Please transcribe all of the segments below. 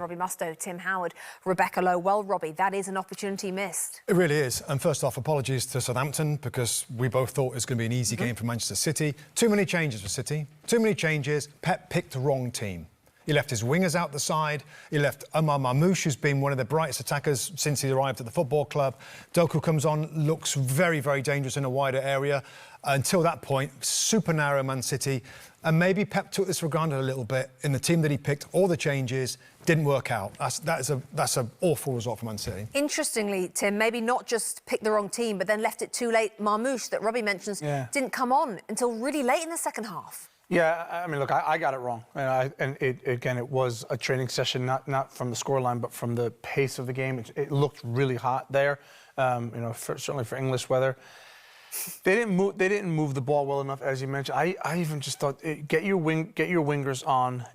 Robbie Mustoe, Tim Howard, Rebecca Lowe. Well, Robbie, that is an opportunity missed. It really is. And first off, apologies to Southampton, because we both thought it was going to be an easy game for Manchester City. Too many changes for City. Too many changes. Pep picked the wrong team. He left his wingers out the side. He left Omar Marmoush, who's been one of the brightest attackers since he arrived at the football club. Doku comes on, looks very, very dangerous in a wider area. Until that point, super narrow Man City. And maybe Pep took this for granted a little bit in the team that he picked. All the changes didn't work out. That's an awful result for Man City. Interestingly, Tim, maybe not just picked the wrong team, but then left it too late. Marmoush, that Robbie mentions, didn't come on until really late in the second half. Yeah, I mean, look, I got it wrong. And it was a training session, not from the scoreline, but from the pace of the game. It looked really hot there, certainly for English weather. They didn't move the ball well enough, as you mentioned. I even just thought, get your wingers on,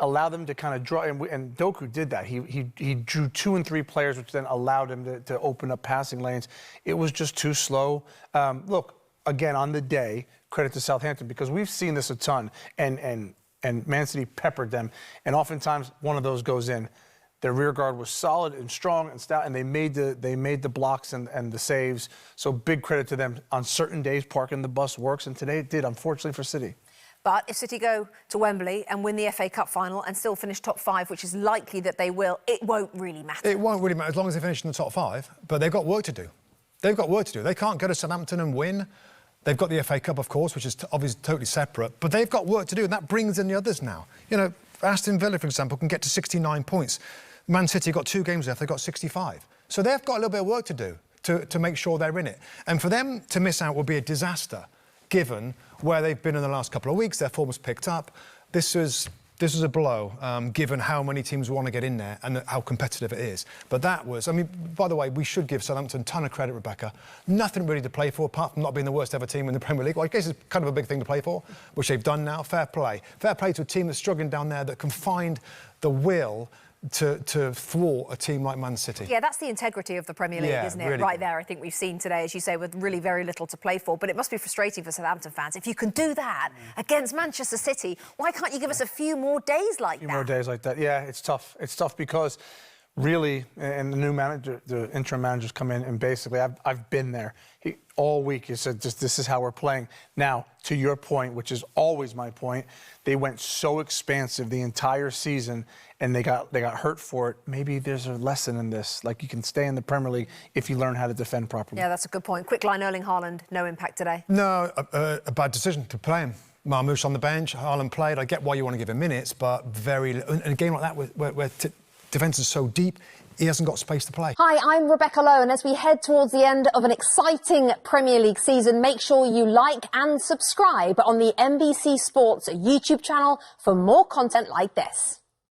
allow them to kind of draw. And Doku did that. He drew 2 and 3 players, which then allowed him to open up passing lanes. It was just too slow. Look, again, on the day, credit to Southampton, because we've seen this a ton, and Man City peppered them, and oftentimes one of those goes in. Their rear guard was solid and strong and stout, and they made the blocks and the saves. So big credit to them. On certain days, parking the bus works, and today it did, unfortunately for City. But if City go to Wembley and win the FA Cup final and still finish top 5, which is likely that they will, it won't really matter. It won't really matter as long as they finish in the top 5. But they've got work to do. They've got work to do. They can't go to Southampton and win. They've got the FA Cup, of course, which is obviously totally separate. But they've got work to do, and that brings in the others now. You know, Aston Villa, for example, can get to 69 points. Man City got 2 games left. They've got 65. So they've got a little bit of work to do to make sure they're in it. And for them to miss out would be a disaster, given where they've been in the last couple of weeks. Their form was picked up. This was a blow, given how many teams want to get in there and how competitive it is. But that was, I mean, by the way, we should give Southampton a ton of credit, Rebecca. Nothing really to play for, apart from not being the worst ever team in the Premier League. Well, I guess it's kind of a big thing to play for, which they've done now. Fair play. Fair play to a team that's struggling down there, that can find the will to thwart a team like Man City. Yeah, that's the integrity of the Premier League, isn't it? Really right there, I think we've seen today, as you say, with really very little to play for. But it must be frustrating for Southampton fans. If you can do that against Manchester City, why can't you give us a few more days like that? A few more days like that. Yeah, it's tough. It's tough because really, and the new manager, the interim managers come in, and basically, I've been there. All week, he said, this is how we're playing. Now, to your point, which is always my point, they went so expansive the entire season, and they got hurt for it. Maybe there's a lesson in this. Like, you can stay in the Premier League if you learn how to defend properly. Yeah, that's a good point. Quick line, Erling Haaland, no impact today. No, a bad decision to play him. Marmoush on the bench, Haaland played. I get why you want to give him minutes, but in a game like that where defence is so deep, he hasn't got space to play. Hi, I'm Rebecca Lowe, and as we head towards the end of an exciting Premier League season, make sure you like and subscribe on the NBC Sports YouTube channel for more content like this.